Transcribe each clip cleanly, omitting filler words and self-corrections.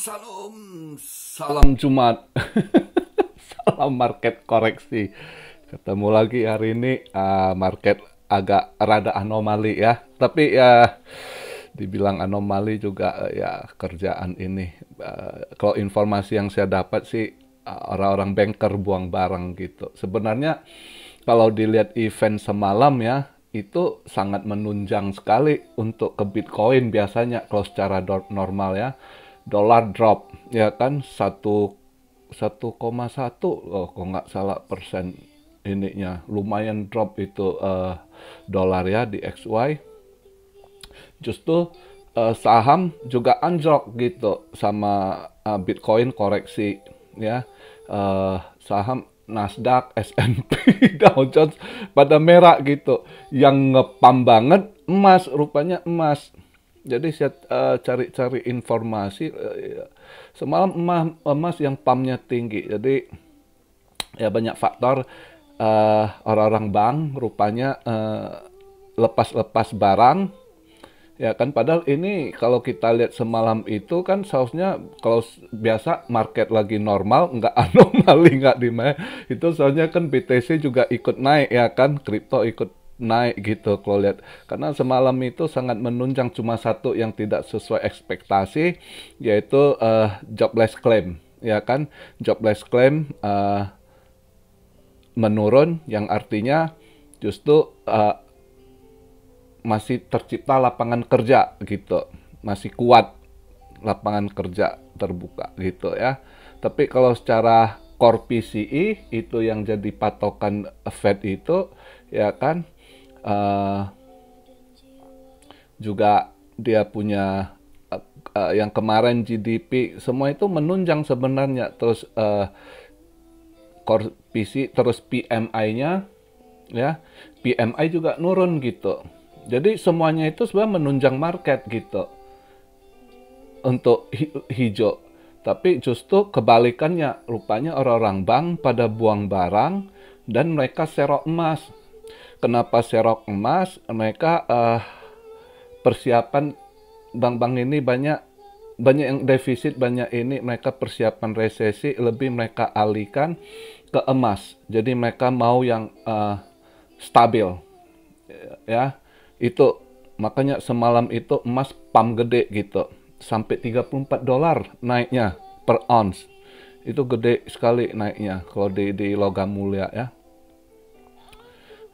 Salam Jumat, salam market koreksi. Ketemu lagi hari ini, market agak rada anomali ya. Tapi ya dibilang anomali juga ya kerjaan ini. Kalau informasi yang saya dapat sih orang-orang banker buang barang gitu. Sebenarnya kalau dilihat event semalam ya, itu sangat menunjang sekali untuk ke Bitcoin biasanya kalau secara normal ya. Dolar drop ya kan 1,1 oh, kalau nggak salah persen ininya lumayan drop itu dolar ya di XY. Justru saham juga anjlok gitu sama Bitcoin koreksi ya. Saham Nasdaq, S&P, Dow Jones pada merah gitu. Yang ngepam banget emas, rupanya emas. Jadi saya cari-cari informasi semalam emas yang pamnya tinggi. Jadi ya banyak faktor, orang-orang bank rupanya lepas-lepas barang ya kan, padahal ini kalau kita lihat semalam itu kan seharusnya kalau biasa market lagi normal nggak anomali nggak itu soalnya kan BTC juga ikut naik ya kan, kripto ikut naik gitu kalau lihat, karena semalam itu sangat menunjang. Cuma satu yang tidak sesuai ekspektasi, yaitu jobless claim ya kan. Jobless claim menurun, yang artinya justru masih tercipta lapangan kerja gitu, masih kuat lapangan kerja terbuka gitu ya. Tapi kalau secara core PCE itu yang jadi patokan Fed itu ya kan, juga dia punya yang kemarin GDP semua itu menunjang sebenarnya. Terus core PC terus PMI-nya ya, PMI juga nurun gitu. Jadi semuanya itu sebenarnya menunjang market gitu untuk hijau. Tapi justru kebalikannya, rupanya orang-orang bank pada buang barang dan mereka serok emas. Kenapa serok emas? Mereka persiapan, bank-bank ini banyak yang defisit, banyak ini mereka persiapan resesi, lebih mereka alihkan ke emas. Jadi mereka mau yang stabil ya. Itu makanya semalam itu emas pump gede gitu, sampai $34 naiknya per ounce. Itu gede sekali naiknya kalau di logam mulia ya.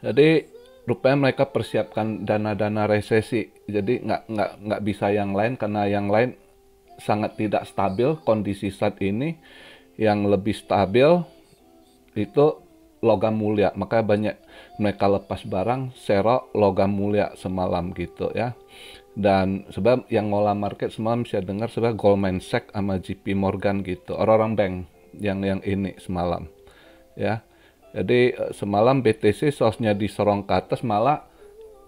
Jadi rupanya mereka persiapkan dana-dana resesi. Jadi nggak bisa yang lain, karena yang lain sangat tidak stabil kondisi saat ini. Yang lebih stabil itu logam mulia, makanya banyak mereka lepas barang serok logam mulia semalam gitu ya. Dan sebab yang ngolah market semalam saya dengar sebab Goldman Sachs sama JP Morgan gitu, orang-orang bank yang ini semalam ya. Jadi semalam BTC sosnya disorong ke atas, malah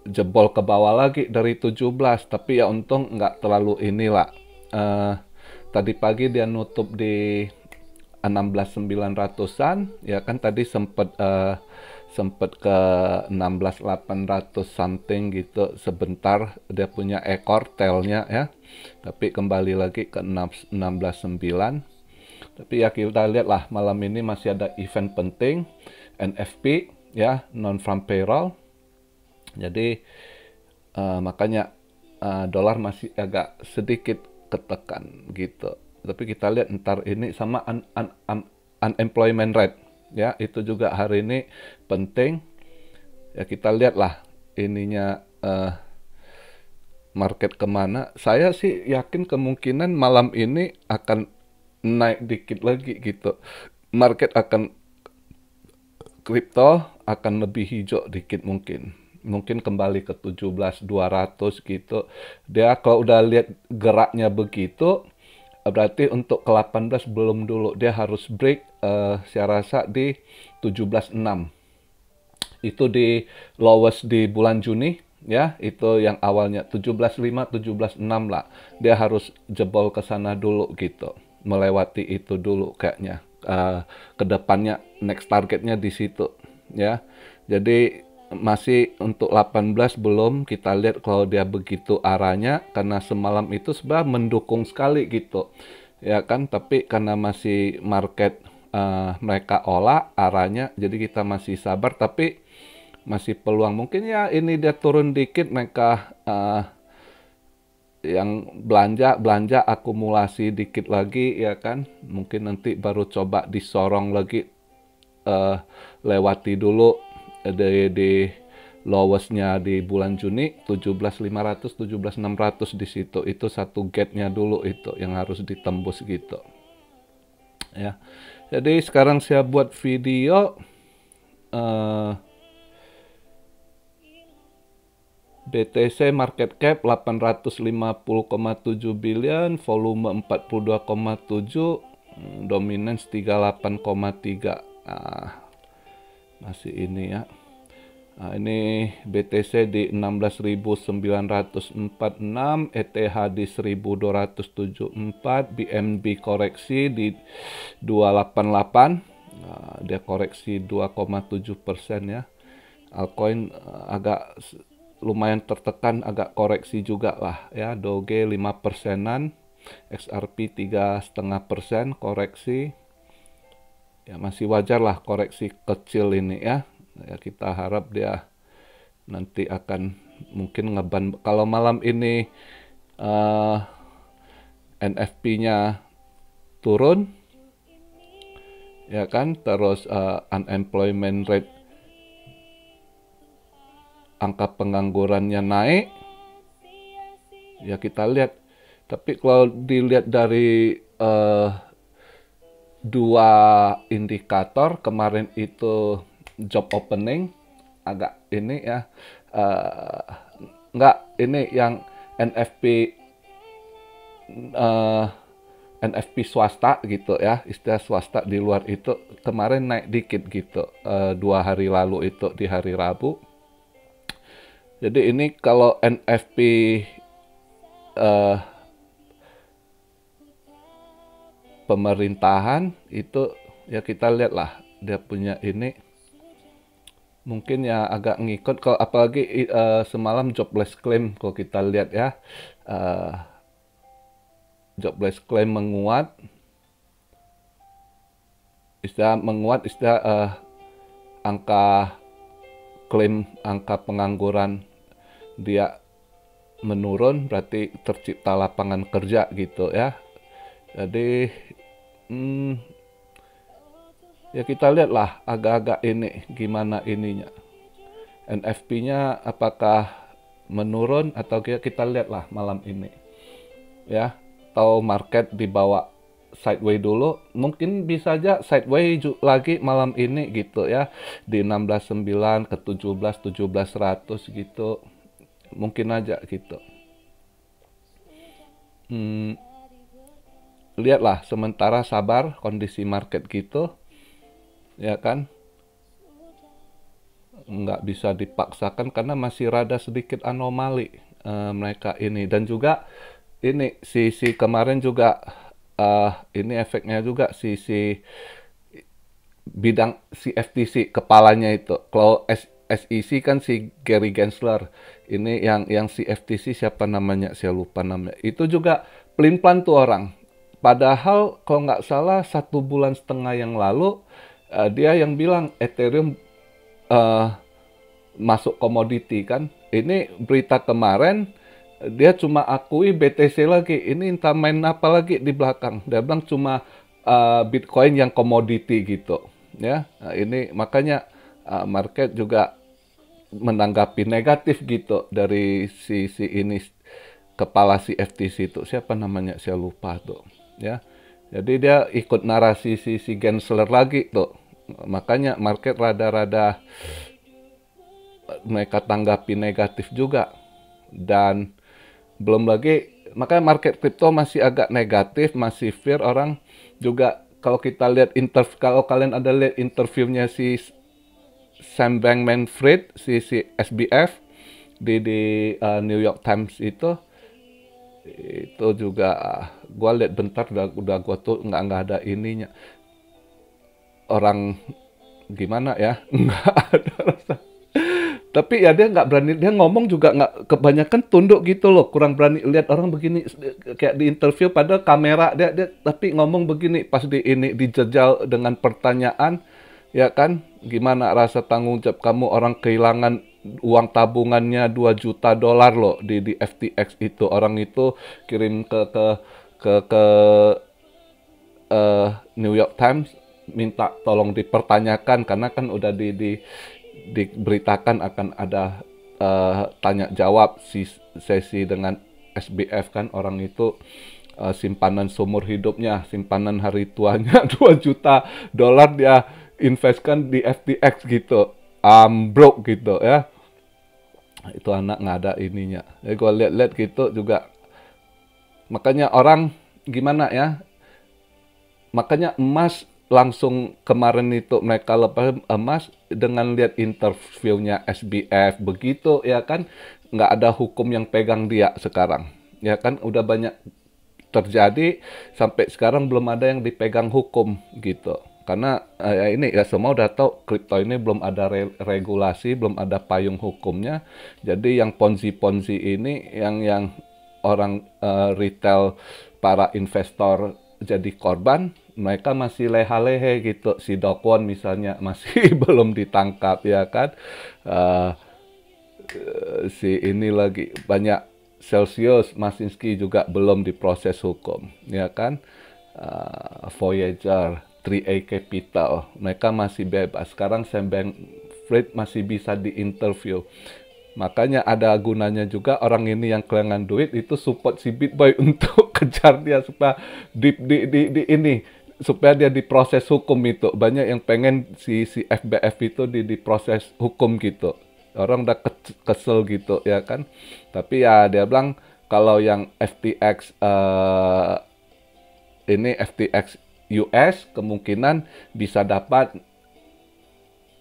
jebol ke bawah lagi dari 17, tapi ya untung nggak terlalu inilah. Tadi pagi dia nutup di 16.900-an ya kan, tadi sempet ke 16.800 something gitu sebentar, dia punya ekor tailnya ya, tapi kembali lagi ke 16.900. Tapi ya kita lihat lah, malam ini masih ada event penting NFP ya, non farm payroll. Jadi makanya dolar masih agak sedikit ketekan gitu. Tapi kita lihat ntar ini sama unemployment rate ya, itu juga hari ini penting ya. Kita lihat lah ininya market kemana. Saya sih yakin kemungkinan malam ini akan naik dikit lagi gitu. Market akan, kripto akan lebih hijau dikit mungkin kembali ke 17.200 gitu. Dia kalau udah lihat geraknya begitu, berarti untuk ke 18 belum dulu, dia harus break saya rasa di 17.6. Itu di lowest di bulan Juni ya, itu yang awalnya 17.5 17.6 lah, dia harus jebol ke sana dulu gitu, melewati itu dulu kayaknya. Kedepannya next targetnya di situ ya. Jadi masih untuk 18 belum, kita lihat kalau dia begitu arahnya, karena semalam itu sebenarnya mendukung sekali gitu. ya kan, tapi karena masih market mereka olah arahnya, jadi kita masih sabar, tapi masih peluang mungkin ya ini dia turun dikit mereka yang belanja belanja akumulasi dikit lagi ya kan, mungkin nanti baru coba disorong lagi, eh, lewati dulu di lowestnya di bulan Juni 17.500 17.600 di situ, itu satu gate-nya dulu itu yang harus ditembus gitu ya. Jadi sekarang saya buat video eh, BTC market cap 850,7 billion, volume 42,7, dominance 38,3. Masih ini ya. Ini BTC di 16.946, ETH di 1.274, BNB koreksi di 288. Dia koreksi 2,7% ya. Altcoin agak lumayan tertekan, agak koreksi juga lah ya. Doge 5%-an, XRP 3,5% koreksi. Ya masih wajar lah koreksi kecil ini ya. Ya kita harap dia nanti akan mungkin ngeban. Kalau malam ini NFP-nya turun ya kan, terus unemployment rate, angka penganggurannya naik, ya kita lihat. Tapi kalau dilihat dari dua indikator kemarin itu job opening agak ini ya, nggak ini yang NFP NFP swasta gitu ya, istilah swasta di luar itu kemarin naik dikit gitu, 2 hari lalu itu di hari Rabu. Jadi ini kalau NFP pemerintahan itu ya kita lihat lah dia punya ini mungkin ya agak ngikut, kalau apalagi semalam jobless claim kalau kita lihat ya, jobless claim menguat, angka klaim angka pengangguran dia menurun, berarti tercipta lapangan kerja gitu ya. Jadi ya kita lihatlah agak-agak ini gimana ininya, NFP-nya apakah menurun atau kita lihatlah malam ini ya, atau market dibawa sideways dulu, mungkin bisa aja sideways lagi malam ini gitu ya, di 16.9 ke 17.100 gitu, mungkin aja gitu. Lihatlah sementara, sabar kondisi market gitu ya kan, nggak bisa dipaksakan karena masih rada sedikit anomali mereka ini. Dan juga ini si kemarin juga ini efeknya juga si bidang si FTC kepalanya itu, kalau SEC kan si Gary Gensler, ini yang si FTC siapa namanya, saya lupa namanya, itu juga pelin-pelan tuh orang. Padahal kalau nggak salah 1,5 bulan yang lalu dia yang bilang Ethereum masuk komoditi kan. Ini berita kemarin dia cuma akui BTC lagi. Ini entah main apa lagi di belakang. Dia bilang cuma Bitcoin yang komoditi gitu. Ya, nah, ini makanya market juga menanggapi negatif gitu dari si ini kepala si FTC itu, siapa namanya saya lupa tuh ya. Jadi dia ikut narasi si Gensler lagi tuh. Makanya market rada-rada mereka tanggapi negatif juga. Dan belum lagi, makanya market crypto masih agak negatif, masih fear orang juga. Kalau kita lihat kalau kalian ada lihat interviewnya si Sam Bankman-Fried, si SBF di New York Times itu juga gue lihat bentar, udah gue tuh nggak ada ininya, orang gimana ya, nggak ada rasa Tapi ya dia nggak berani, dia ngomong juga nggak, kebanyakan tunduk gitu loh, kurang berani lihat orang begini kayak di interview pada kamera dia tapi ngomong begini pas di ini dijejal dengan pertanyaan, ya kan, gimana rasa tanggung jawab kamu, orang kehilangan uang tabungannya 2 juta dolar loh di FTX itu, orang itu kirim ke New York Times minta tolong dipertanyakan karena kan udah diberitakan akan ada tanya jawab sesi dengan SBF kan, orang itu simpanan seumur hidupnya, simpanan hari tuanya 2 juta dolar dia investkan di FTX gitu, broke gitu ya. Itu anak nggak ada ininya. Jadi gue lihat-lihat gitu juga, makanya orang gimana ya, makanya emas langsung kemarin itu mereka lepas emas dengan lihat interviewnya SBF begitu ya kan, nggak ada hukum yang pegang dia sekarang ya kan, udah banyak terjadi sampai sekarang belum ada yang dipegang hukum gitu, karena ya ini ya semua udah tahu kripto ini belum ada regulasi, belum ada payung hukumnya, jadi yang ponzi ini yang orang retail, para investor jadi korban, mereka masih leha-lehe gitu. Si Do Kwon misalnya masih belum ditangkap ya kan. Uh, si ini lagi banyak, Celsius, Masinski juga belum diproses hukum ya kan. Voyager, 3A Capital, mereka masih bebas. Sekarang Sam Bankman-Fried masih bisa diinterview. Makanya ada gunanya juga orang ini yang kehilangan duit itu support si BitBoy untuk kejar dia supaya di ini, supaya dia diproses hukum itu. Banyak yang pengen si FBF itu diproses hukum gitu. Orang udah kesel gitu ya kan. Tapi ya dia bilang kalau yang FTX ini FTX US kemungkinan bisa dapat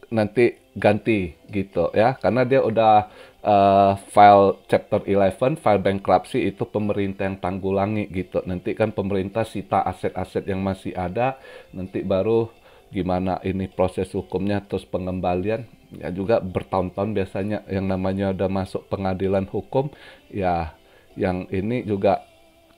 nanti ganti gitu ya, karena dia udah file Chapter 11, file bankruptcy itu pemerintah yang tanggulangi gitu. Nanti kan pemerintah sita aset-aset yang masih ada, nanti baru gimana ini proses hukumnya, terus pengembalian ya juga bertahun-tahun biasanya yang namanya udah masuk pengadilan hukum ya. Yang ini juga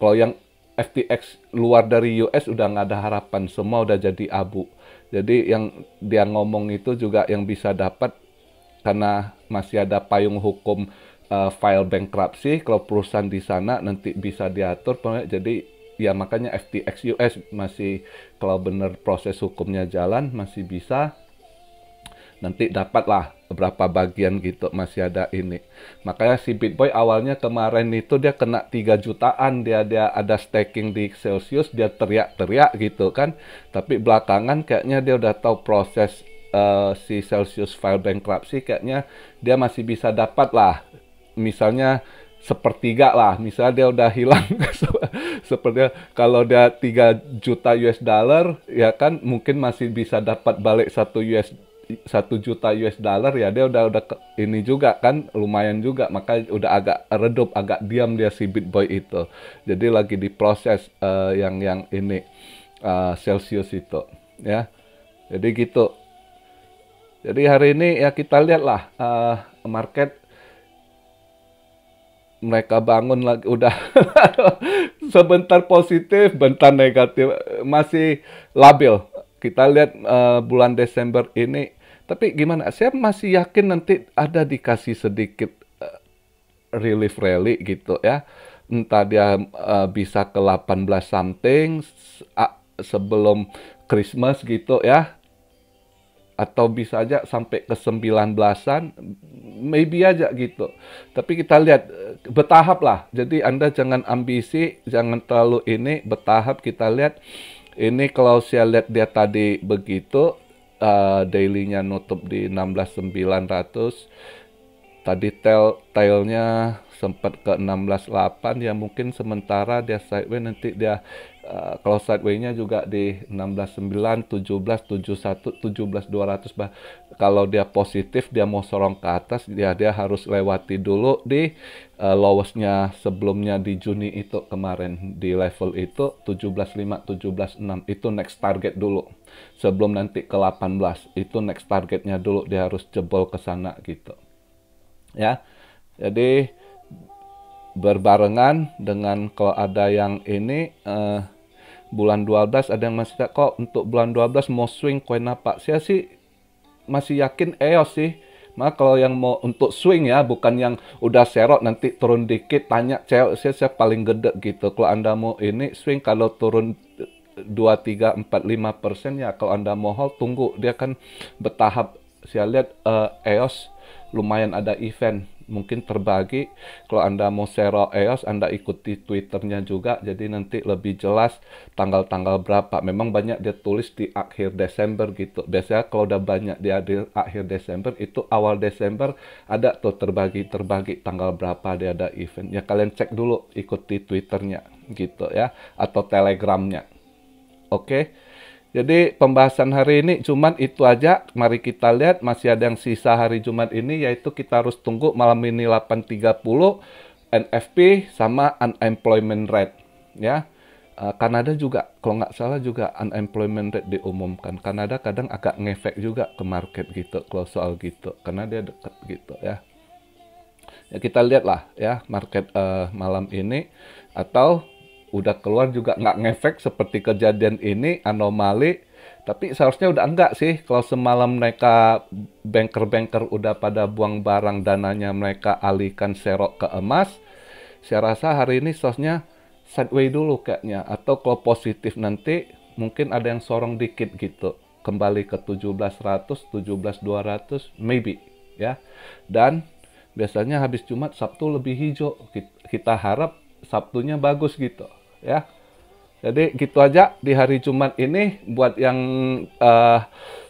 kalau yang FTX luar dari US udah nggak ada harapan, semua udah jadi abu. Jadi yang dia ngomong itu juga yang bisa dapat karena masih ada payung hukum file bankruptcy, kalau perusahaan di sana nanti bisa diatur. Jadi ya makanya FTX US masih, kalau benar proses hukumnya jalan masih bisa nanti dapatlah beberapa bagian gitu, masih ada ini. Makanya si BitBoy awalnya kemarin itu dia kena 3 jutaan, dia ada staking di Celsius, dia teriak-teriak gitu kan. Tapi belakangan kayaknya dia udah tahu proses si Celsius file bankruptcy, kayaknya dia masih bisa dapat lah. Misalnya sepertiga lah, misalnya dia udah hilang seperti kalau dia 3 juta US dollar ya kan, mungkin masih bisa dapat balik 1 juta US dollar ya, dia udah ini juga kan, lumayan juga, maka udah agak redup, agak diam dia si BitBoy itu. Jadi lagi diproses yang ini Celsius itu ya. Jadi gitu. Jadi hari ini ya kita lihatlah market mereka bangun lagi, udah sebentar positif, bentar negatif, masih labil. Kita lihat bulan Desember ini. Tapi gimana? Saya masih yakin nanti ada dikasih sedikit relief rally gitu ya. Entah dia bisa ke 18 something sebelum Christmas gitu ya. Atau bisa aja sampai ke 19-an, maybe aja gitu. Tapi kita lihat bertahap lah. Jadi Anda jangan ambisi, jangan terlalu ini, bertahap kita lihat. Ini kalau saya lihat dia tadi begitu, daily-nya nutup di 16.900. Tadi tailnya sempat ke 16.8, ya mungkin sementara dia sideways, nanti dia kalau sideways-nya juga di 16.9, 17, 71, 17.200. Kalau dia positif, dia mau sorong ke atas, dia harus lewati dulu di lowest-nya sebelumnya di Juni itu kemarin, di level itu 17.5, 17.6. Itu next target dulu. Sebelum nanti ke 18, itu next targetnya dulu, dia harus jebol ke sana gitu. ya. Jadi berbarengan dengan kalau ada yang ini bulan 12 ada yang masih tak kok untuk bulan 12 mau swing koin apa. Saya sih masih yakin EOS sih. Nah, kalau yang mau untuk swing ya, bukan yang udah serok nanti turun dikit, tanya cewek saya paling gede gitu. Kalau Anda mau ini swing kalau turun 2, 3, 4, 5% ya, kalau Anda mau hold tunggu, dia kan bertahap. Saya lihat EOS lumayan ada event, mungkin terbagi. Kalau Anda mau share EOS, Anda ikuti Twitternya juga, jadi nanti lebih jelas tanggal-tanggal berapa. Memang banyak dia tulis di akhir Desember gitu. Biasanya kalau udah banyak di akhir Desember, itu awal Desember ada tuh terbagi tanggal berapa dia ada event. Ya kalian cek dulu, ikuti Twitternya gitu ya, atau Telegramnya. Oke. Jadi pembahasan hari ini cuman itu aja. Mari kita lihat masih ada yang sisa hari Jumat ini, yaitu kita harus tunggu malam ini 8.30 NFP sama unemployment rate ya. Kanada juga kalau nggak salah juga unemployment rate diumumkan. Kanada kadang agak ngefek juga ke market gitu kalau soal gitu, karena dia deket gitu ya. Ya kita lihat lah ya market malam ini, atau udah keluar juga nggak ngefek seperti kejadian ini, anomali. Tapi seharusnya udah enggak sih, kalau semalam mereka banker-banker udah pada buang barang dananya mereka alihkan serok ke emas. Saya rasa hari ini seharusnya sideways dulu kayaknya, atau kalau positif nanti mungkin ada yang sorong dikit gitu, kembali ke 1700, 17.200 maybe ya. Dan biasanya habis Jumat Sabtu lebih hijau, kita harap Sabtunya bagus gitu ya. Jadi gitu aja di hari Jumat ini. Buat yang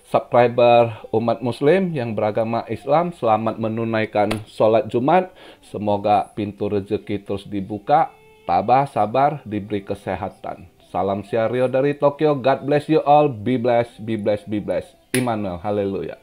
subscriber umat muslim yang beragama Islam, selamat menunaikan sholat Jumat. Semoga pintu rezeki terus dibuka, tabah, sabar, diberi kesehatan. Salam Syario dari Tokyo. God bless you all. Be blessed, be blessed, be blessed. Immanuel, haleluya.